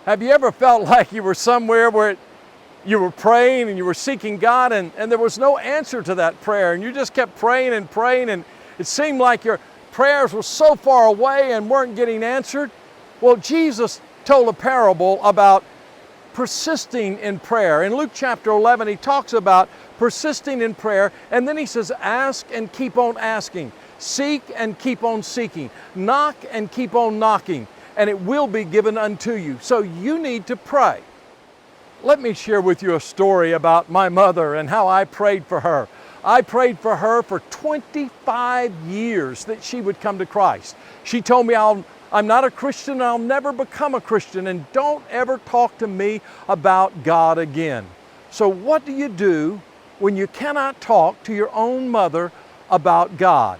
Have you ever felt like you were somewhere where you were praying and you were seeking God and there was no answer to that prayer, and you just kept praying and praying, and it seemed like your prayers were so far away and weren't getting answered? Well, Jesus told a parable about persisting in prayer. In Luke chapter 11, he talks about persisting in prayer, and then he says, ask and keep on asking, seek and keep on seeking, knock and keep on knocking, and it will be given unto you. So you need to pray. Let me share with you a story about my mother and how I prayed for her. I prayed for her for 25 years that she would come to Christ. She told me, I'm not a Christian, I'll never become a Christian, and don't ever talk to me about God again. So what do you do when you cannot talk to your own mother about God?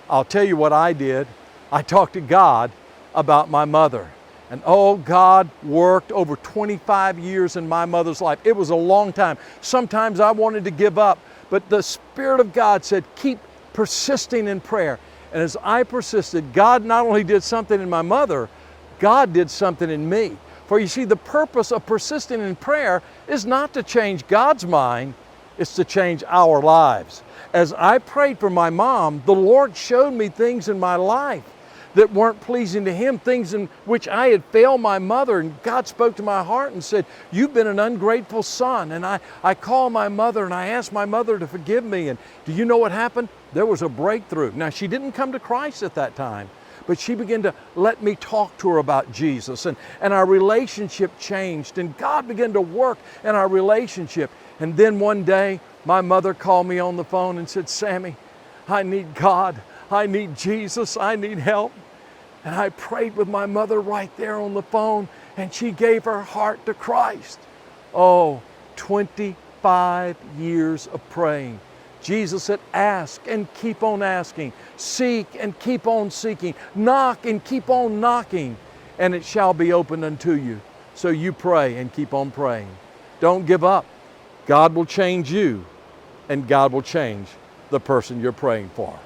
I'll tell you what I did. I talked to God about my mother. And oh, God worked over 25 years in my mother's life. It was a long time. Sometimes I wanted to give up, but the Spirit of God said, keep persisting in prayer. And as I persisted, God not only did something in my mother, God did something in me. For you see, the purpose of persisting in prayer is not to change God's mind, it's to change our lives. As I prayed for my mom, the Lord showed me things in my life that weren't pleasing to Him, things in which I had failed my mother, and God spoke to my heart and said, you've been an ungrateful son. And I called my mother and I asked my mother to forgive me, and do you know what happened? There was a breakthrough. Now, she didn't come to Christ at that time, but she began to let me talk to her about Jesus, and our relationship changed, and God began to work in our relationship. And then one day, my mother called me on the phone and said, Sammy, I need God. I need Jesus. I need help. And I prayed with my mother right there on the phone, and she gave her heart to Christ. Oh, 25 years of praying. Jesus said, ask and keep on asking, seek and keep on seeking, knock and keep on knocking, and it shall be opened unto you. So you pray and keep on praying. Don't give up. God will change you, and God will change the person you're praying for.